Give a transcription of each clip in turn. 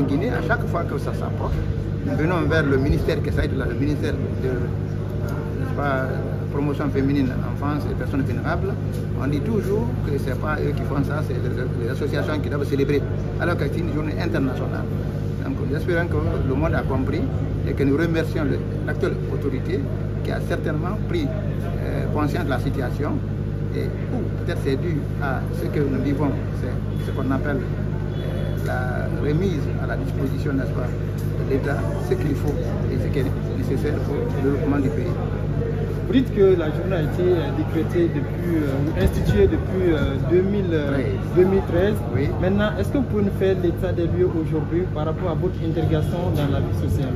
Guinée, à chaque fois que ça s'approche, nous venons vers le ministère qui est le ministère de promotion féminine, enfance et personnes vulnérables. On dit toujours que ce n'est pas eux qui font ça, c'est les associations qui doivent célébrer, alors que c'est une journée internationale. Donc nous espérons que le monde a compris et que nous remercions l'actuelle autorité qui a certainement pris conscience de la situation et peut-être c'est dû à ce que nous vivons, c'est ce qu'on appelle la remise à la disposition, n'est-ce pas, de l'État, ce qu'il faut et ce qui est nécessaire pour le développement du pays. Vous dites que la journée a été décrétée instituée depuis 2013. Oui. Maintenant, est-ce que vous pouvez nous faire l'état des lieux aujourd'hui par rapport à votre intégration dans la vie sociale?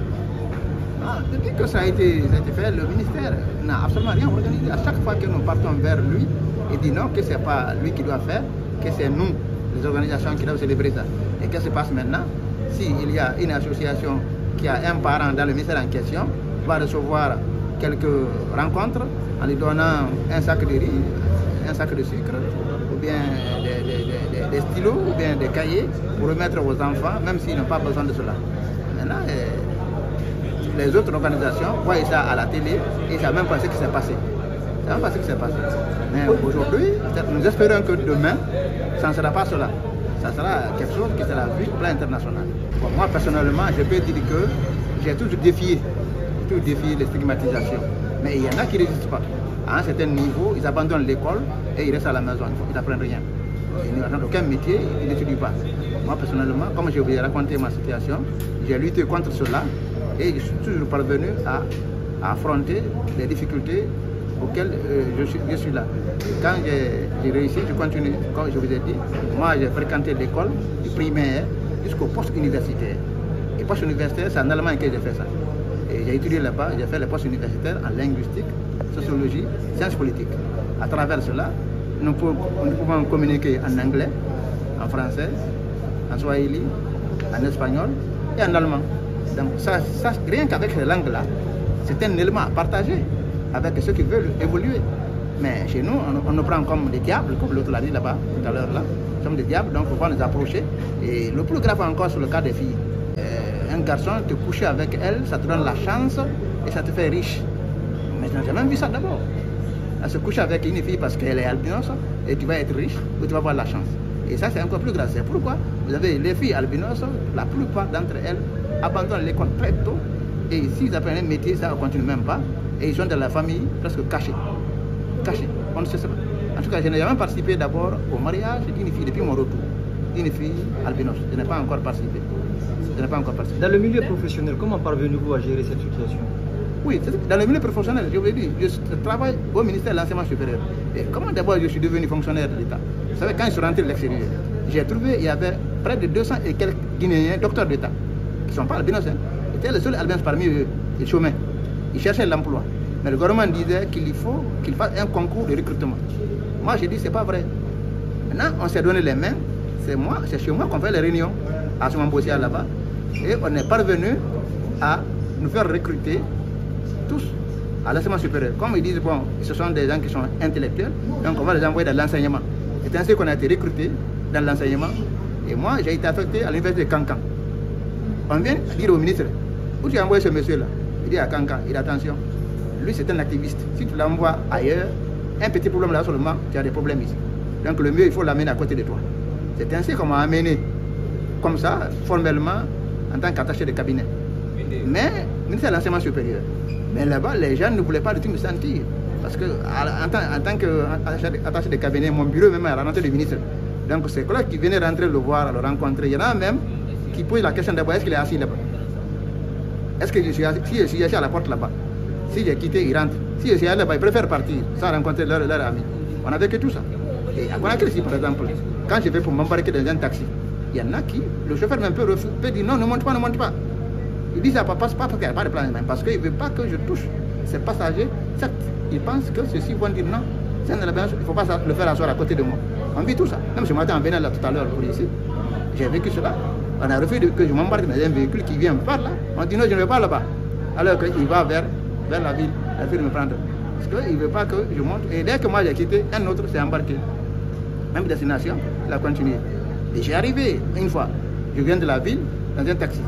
Depuis que ça a été fait, le ministère n'a absolument rien organisé. À chaque fois que nous partons vers lui, il dit non, que ce n'est pas lui qui doit faire, que c'est nous, les organisations, qui doivent célébrer ça. Et qu'est-ce qui se passe maintenant? S'il y a une association qui a un parent dans le ministère en question, va recevoir quelques rencontres en lui donnant un sac de riz, un sac de sucre, ou bien des stylos, ou bien des cahiers pour remettre aux enfants, même s'ils n'ont pas besoin de cela. Maintenant, les autres organisations voient ça à la télé et ne savent même pas ce qui s'est passé. Ils ne savent pas ce qui s'est passé. Mais aujourd'hui, nous espérons que demain, ça ne sera pas cela. Ça sera quelque chose qui sera vu au plan international. Bon, moi, personnellement, je peux dire que j'ai toujours défié les stigmatisations. Mais il y en a qui ne résistent pas. À un certain niveau, ils abandonnent l'école et ils restent à la maison. Ils n'apprennent rien. Ils n'ont aucun métier, ils n'étudient pas. Moi, personnellement, comme je vous ai raconté ma situation, j'ai lutté contre cela et je suis toujours parvenu à affronter les difficultés auxquelles je suis là. Quand j'ai réussi, je continue, comme je vous ai dit. Moi, j'ai fréquenté l'école du primaire jusqu'au poste universitaire. Et poste universitaire, c'est en Allemagne que j'ai fait ça. Et j'ai étudié là-bas, j'ai fait les postes universitaires en linguistique, sociologie, sciences politiques. À travers cela, nous pouvons communiquer en anglais, en français, en swahili, en espagnol et en allemand. Donc ça rien qu'avec ces langues-là, c'est un élément à partager avec ceux qui veulent évoluer. Mais chez nous, on nous prend comme des diables, comme l'autre l'a dit là-bas, tout à l'heure là. Nous sommes des diables, donc il faut nous approcher. Et le plus grave encore sur le cas des filles. Un garçon, te coucher avec elle, ça te donne la chance et ça te fait riche. Mais je n'ai jamais vu ça d'abord. Elle se couche avec une fille parce qu'elle est albinos et tu vas être riche ou tu vas avoir la chance. Et ça, c'est encore plus grave. C'est pourquoi vous avez les filles albinos, la plupart d'entre elles abandonnent l'école très tôt et s'ils apprennent un métier, ça ne continue même pas. Et ils sont dans la famille presque cachés. Cachés. On ne sait pas. En tout cas, je n'ai jamais participé d'abord au mariage d'une fille depuis mon retour. Une fille albinos. Je n'ai pas encore participé. Dans le milieu professionnel, comment parvenez-vous à gérer cette situation? Oui, dans le milieu professionnel, je vous l'ai dit, je travaille au ministère de l'enseignement supérieur. Et comment d'abord je suis devenu fonctionnaire de l'État? Vous savez, quand je suis rentré de l'extérieur, j'ai trouvé il y avait près de 200 et quelques Guinéens, docteurs d'État, qui ne sont pas albinos. C'était le seul albin parmi eux, les chômeurs. Ils cherchaient l'emploi. Mais le gouvernement disait qu'il faut qu'il fasse un concours de recrutement. Moi, j'ai dit, c'est pas vrai. Maintenant, on s'est donné les mains. C'est chez moi qu'on fait les réunions, à ce moment là-bas. Et on est parvenu à nous faire recruter tous à l'enseignement supérieur. Comme ils disent, bon, ce sont des gens qui sont intellectuels, donc on va les envoyer dans l'enseignement. C'est ainsi qu'on a été recrutés dans l'enseignement. Et moi, j'ai été affecté à l'université de Cancan. On vient dire au ministre, où tu as envoyé ce monsieur-là? Il dit à Cancan, il dit attention, lui c'est un activiste. Si tu l'envoies ailleurs, un petit problème là seulement, tu as des problèmes ici. Donc le mieux, il faut l'amener à côté de toi. C'est ainsi qu'on m'a amené, comme ça, formellement, en tant qu'attaché de cabinet. Mais, ministère de l'enseignement supérieur. Mais là-bas, les gens ne voulaient pas du tout me sentir. Parce que, en tant qu'attaché de cabinet, mon bureau même à la rentrée du ministre. Donc, c'est là qui venaient rentrer le voir, le rencontrer. Il y en a même qui posent la question d'abord, est-ce qu'il est assis là-bas? Est-ce que je suis assis? Si je suis assis à la porte là-bas, si j'ai quitté, ils rentrent. Si je suis allé là-bas, ils préfèrent partir sans rencontrer leur ami. On a vécu tout ça. Et à Conakry, par exemple, quand je vais pour m'embarquer dans un taxi, il y en a qui, le chauffeur peut dire non, ne monte pas, ne monte pas. Il dit ça passe pas parce qu'il n'y a pas de plan, parce qu'il ne veut pas que je touche ces passagers. Certes, il pense que ceux-ci vont dire non, il ne faut pas le faire asseoir à côté de moi. On vit tout ça. Même ce matin, en venant là tout à l'heure pour ici, j'ai vécu cela. On a refusé que je m'embarque dans un véhicule qui vient par là. On dit non, je ne vais pas là-bas. Alors qu'il va vers la ville me prendre. Parce qu'il ne veut pas que je monte. Et dès que moi j'ai quitté, un autre s'est embarqué. Même destination, il a continué. Et j'ai arrivé une fois, je viens de la ville, dans un taxi.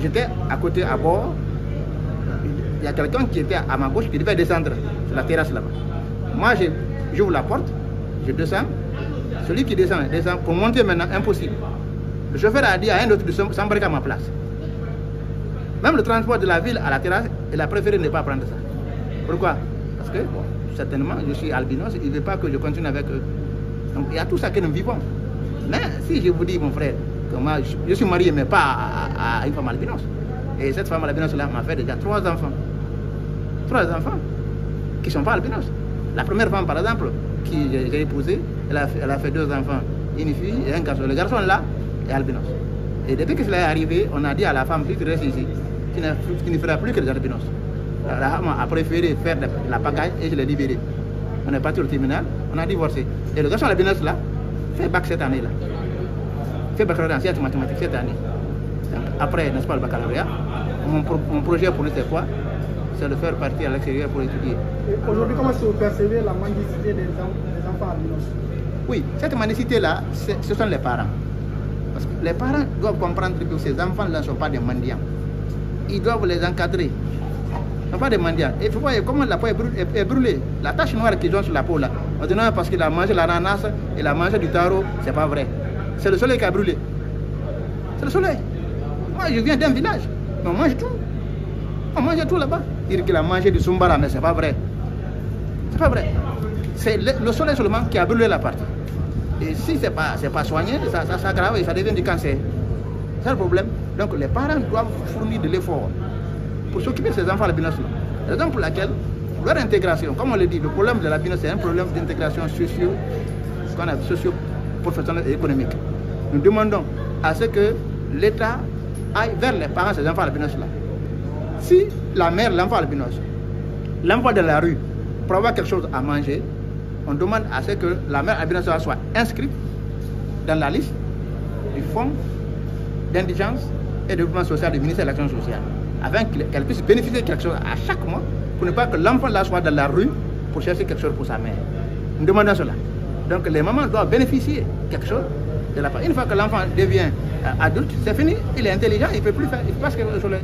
J'étais à côté, à bord. Il y a quelqu'un qui était à ma gauche qui devait descendre sur la terrasse là-bas. Moi, j'ouvre la porte, je descends. Celui qui descend, pour monter maintenant, impossible. Le chauffeur a dit à un autre de s'embarquer à ma place. Même le transport de la ville à la terrasse, il a préféré ne pas prendre ça. Pourquoi? Parce que, bon, certainement, je suis albinos, il ne veut pas que je continue avec eux. Donc, il y a tout ça que nous vivons. Mais si je vous dis, mon frère, que moi, je suis marié, mais pas à une femme albinos. Et cette femme albinos-là m'a fait déjà 3 enfants. 3 enfants qui ne sont pas albinos. La première femme, par exemple, qui j'ai épousée, elle a fait 2 enfants, une fille et un garçon. Le garçon là est albinos. Et depuis que cela est arrivé, on a dit à la femme, si tu restes ici, tu ne feras plus que des albinos. La femme a préféré faire de la pagaille et je l'ai libéré. On est parti au tribunal, on a divorcé. Et le garçon albinos là fait bac cette année là. Fait baccalauréat en sciences mathématiques cette année. Donc, après, n'est-ce pas, le baccalauréat, mon projet pour lui c'est quoi? C'est de faire partir à l'extérieur pour étudier. Aujourd'hui, comment est-ce que vous percevez la mendicité des enfants albinos? Oui, cette mendicité là, ce sont les parents. Parce que les parents doivent comprendre que ces enfants-là ne sont pas des mendiants. Ils doivent les encadrer. Ils ne sont pas des mendiants. Et vous voyez comment la peau est brûlée. La tache noire qu'ils ont sur la peau là. On dit non, parce qu'il a mangé l'ananas, il a mangé du taro. C'est pas vrai. C'est le soleil qui a brûlé. C'est le soleil. Moi, je viens d'un village. Mais on mange tout. On mange tout là-bas. Dire qu'il a mangé du sumbara, mais c'est pas vrai. C'est pas vrai. C'est le soleil seulement qui a brûlé la partie. Et si ce n'est pas soigné, ça s'aggrave et ça devient du cancer. C'est le problème. Donc les parents doivent fournir de l'effort pour s'occuper de ces enfants albinos. La raison pour laquelle leur intégration, comme on le dit, le problème de l'albinos, c'est un problème d'intégration socio-professionnelle et économique. Nous demandons à ce que l'État aille vers les parents de ces enfants albinos là. Si la mère, l'enfant albinos, l'envoie dans la rue pour avoir quelque chose à manger, on demande à ce que la mère albinos soit inscrite dans la liste du fonds d'indigence et de développement social du ministère de l'Action sociale, afin qu'elle puisse bénéficier de quelque chose à chaque mois, pour ne pas que l'enfant là soit dans la rue pour chercher quelque chose pour sa mère. Nous demandons cela. Donc les mamans doivent bénéficier de quelque chose de la part. Une fois que l'enfant devient adulte, c'est fini, il est intelligent, il ne peut plus faire, il peut pas se lever au soleil.